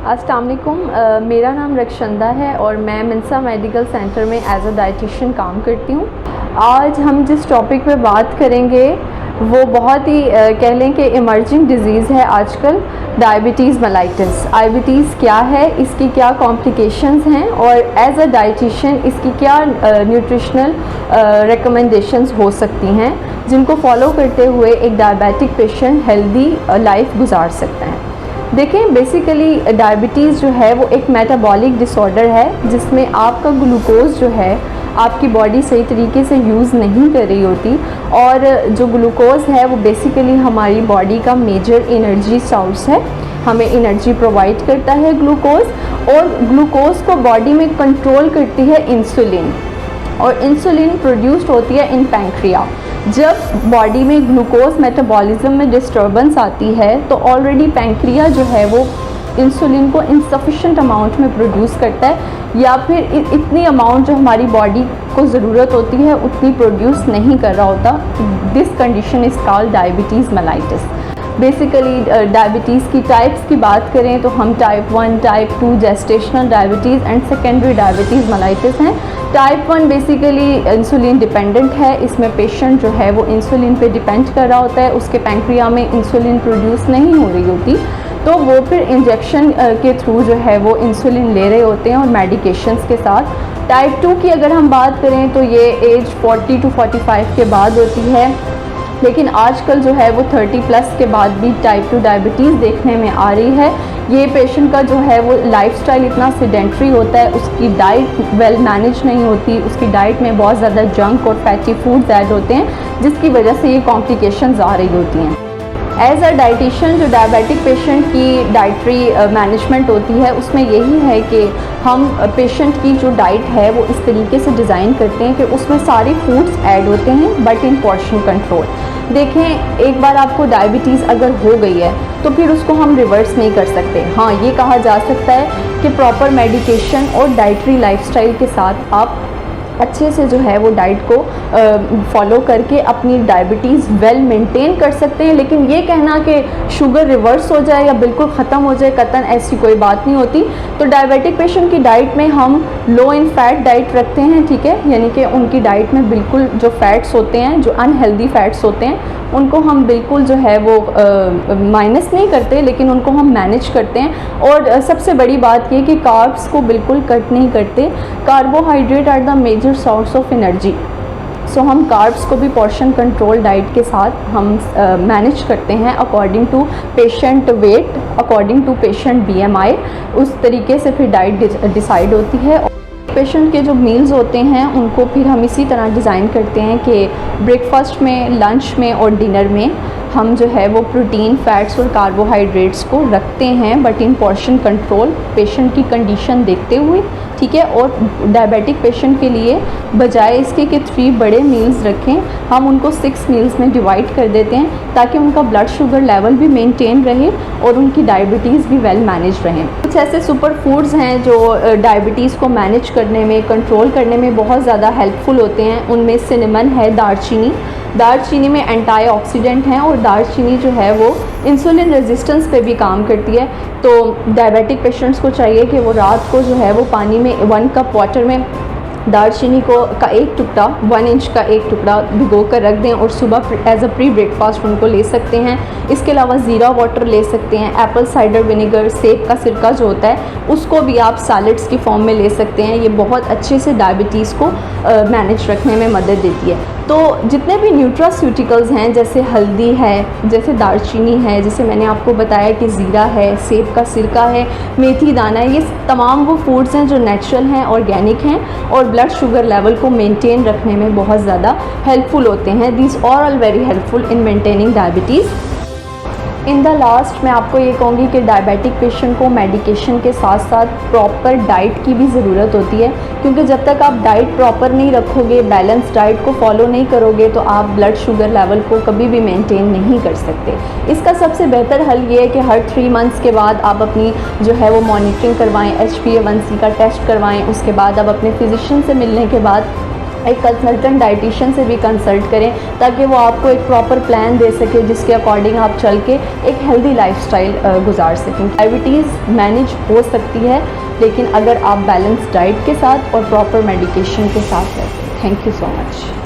अस्सलाम वालेकुम, मेरा नाम रक्षंदा है और मैं मिन्सा मेडिकल सेंटर में एज अ डाइटिशियन काम करती हूँ। आज हम जिस टॉपिक पे बात करेंगे वो बहुत ही कह लें कि इमर्जिंग डिज़ीज़ है आजकल, डायबिटीज़ मेलाइटिस। डायबिटीज़ क्या है, इसकी क्या कॉम्प्लिकेशंस हैं और एज अ डाइटिशियन इसकी क्या न्यूट्रिशनल रिकमेंडेशंस हो सकती हैं जिनको फॉलो करते हुए एक डायबिटिक पेशेंट हेल्दी लाइफ गुजार सकता है। देखें, बेसिकली डायबिटीज़ जो है वो एक मेटाबॉलिक डिसऑर्डर है जिसमें आपका ग्लूकोज जो है आपकी बॉडी सही तरीके से यूज़ नहीं कर रही होती, और जो ग्लूकोज है वो बेसिकली हमारी बॉडी का मेजर एनर्जी सोर्स है। हमें एनर्जी प्रोवाइड करता है ग्लूकोज, और ग्लूकोज को बॉडी में कंट्रोल करती है इंसुलिन, और इंसुलिन प्रोड्यूस्ड होती है इन पैंक्रिया। जब बॉडी में ग्लूकोज मेटाबॉलिज्म में डिस्टर्बेंस आती है तो ऑलरेडी पैंक्रिया जो है वो इंसुलिन को इनसफिशेंट अमाउंट में प्रोड्यूस करता है, या फिर इतनी अमाउंट जो हमारी बॉडी को ज़रूरत होती है उतनी प्रोड्यूस नहीं कर रहा होता। This condition is called diabetes mellitus. Basically diabetes की टाइप्स की बात करें तो हम type 1, type 2, gestational diabetes and secondary diabetes mellitus हैं। टाइप 1 बेसिकली इंसुलिन डिपेंडेंट है, इसमें पेशेंट जो है वो इंसुलिन पे डिपेंड कर रहा होता है, उसके पैंक्रिया में इंसुलिन प्रोड्यूस नहीं हो रही होती, तो वो फिर इंजेक्शन के थ्रू जो है वो इंसुलिन ले रहे होते हैं और मेडिकेशंस के साथ। टाइप 2 की अगर हम बात करें तो ये एज 40 to 45 के बाद होती है, लेकिन आजकल जो है वो 30+ के बाद भी टाइप 2 डायबिटीज़ देखने में आ रही है। ये पेशेंट का जो है वो लाइफस्टाइल इतना सेडेंट्री होता है, उसकी डाइट वेल मैनेज नहीं होती, उसकी डाइट में बहुत ज़्यादा जंक और फैटी फूड्स ऐड होते हैं जिसकी वजह से ये कॉम्प्लिकेशंस आ रही होती हैं। एज अ डाइटिशियन जो डायबिटिक पेशेंट की डाइटरी मैनेजमेंट होती है उसमें यही है कि हम पेशेंट की जो डाइट है वो इस तरीके से डिज़ाइन करते हैं कि उसमें सारे फूड्स ऐड होते हैं बट इन पोर्शन कंट्रोल। देखें, एक बार आपको डायबिटीज़ अगर हो गई है तो फिर उसको हम रिवर्स नहीं कर सकते। हाँ, ये कहा जा सकता है कि प्रॉपर मेडिकेशन और डाइटरी लाइफस्टाइल के साथ आप अच्छे से जो है वो डाइट को फॉलो करके अपनी डायबिटीज़ वेल मेंटेन कर सकते हैं। लेकिन ये कहना कि शुगर रिवर्स हो जाए या बिल्कुल ख़त्म हो जाए, कतन ऐसी कोई बात नहीं होती। तो डायबिटिक पेशेंट की डाइट में हम लो इन फैट डाइट रखते हैं, ठीक है, यानी कि उनकी डाइट में बिल्कुल जो फैट्स होते हैं, जो अनहेल्दी फैट्स होते हैं, उनको हम बिल्कुल जो है वो माइनस नहीं करते, लेकिन उनको हम मैनेज करते हैं। और सबसे बड़ी बात ये कि कार्ब्स को बिल्कुल कट नहीं करते। Carbohydrate are the major source of energy, so हम कार्ब्स को भी पोर्शन कंट्रोल डाइट के साथ हम मैनेज करते हैं according to patient weight, according to patient BMI। उस तरीके से फिर डाइट डिसाइड होती है। पेशेंट के जो मील्स होते हैं उनको फिर हम इसी तरह डिज़ाइन करते हैं कि ब्रेकफास्ट में, लंच में और डिनर में हम जो है वो प्रोटीन, फैट्स और कार्बोहाइड्रेट्स को रखते हैं but in portion control, patient की कंडीशन देखते हुए, ठीक है। और डायबिटिक पेशेंट के लिए बजाय इसके कि 3 बड़े मील्स रखें, हम उनको 6 मील्स में डिवाइड कर देते हैं ताकि उनका ब्लड शुगर लेवल भी मेंटेन रहे और उनकी डायबिटीज़ भी वेल मैनेज रहें। कुछ ऐसे सुपर फूड्स हैं जो डायबिटीज़ को मैनेज करने में, कंट्रोल करने में बहुत ज़्यादा हेल्पफुल होते हैं। उनमें सिनेमन है, दालचीनी। दालचीनी में एंटीऑक्सीडेंट हैं और दालचीनी जो है वो इंसुलिन रेजिस्टेंस पे भी काम करती है। तो डायबिटिक पेशेंट्स को चाहिए कि वो रात को जो है वो पानी में 1 कप वाटर में दालचीनी का एक टुकड़ा, 1 इंच का एक टुकड़ा भिगो कर रख दें और सुबह एज अ प्री ब्रेकफास्ट उनको ले सकते हैं। इसके अलावा ज़ीरा वाटर ले सकते हैं। एप्पल साइडर विनेगर, सेब का सिरका जो होता है उसको भी आप सैलड्स की फॉर्म में ले सकते हैं। ये बहुत अच्छे से डायबिटीज़ को मैनेज रखने में मदद देती है। तो जितने भी न्यूट्रास्यूटिकल्स हैं, जैसे हल्दी है, जैसे दालचीनी है, जैसे मैंने आपको बताया कि ज़ीरा है, सेब का सिरका है, मेथी दाना है, ये तमाम वो फूड्स हैं जो नेचुरल हैं, ऑर्गेनिक हैं और ब्लड शुगर लेवल को मेंटेन रखने में बहुत ज़्यादा हेल्पफुल होते हैं। These are all very helpful in maintaining diabetes. In the last मैं आपको ये कहूँगी कि डायबिटिक पेशेंट को मेडिकेशन के साथ साथ प्रॉपर डाइट की भी ज़रूरत होती है, क्योंकि जब तक आप डाइट प्रॉपर नहीं रखोगे, बैलेंस डाइट को फॉलो नहीं करोगे, तो आप ब्लड शुगर लेवल को कभी भी मेंटेन नहीं कर सकते। इसका सबसे बेहतर हल ये है कि हर 3 मंथ्स के बाद आप अपनी जो है वो मॉनिटरिंग करवाएं, HbA1c का टेस्ट करवाएं। उसके बाद आप अपने फिजिशियन से मिलने के बाद एक कंसल्टेंट डाइटिशियन से भी कंसल्ट करें, ताकि वो आपको एक प्रॉपर प्लान दे सके जिसके अकॉर्डिंग आप चल के एक हेल्दी लाइफस्टाइल गुजार सकें। डायबिटीज़ मैनेज हो सकती है, लेकिन अगर आप बैलेंस डाइट के साथ और प्रॉपर मेडिकेशन के साथ रहते हैं। Thank you so much.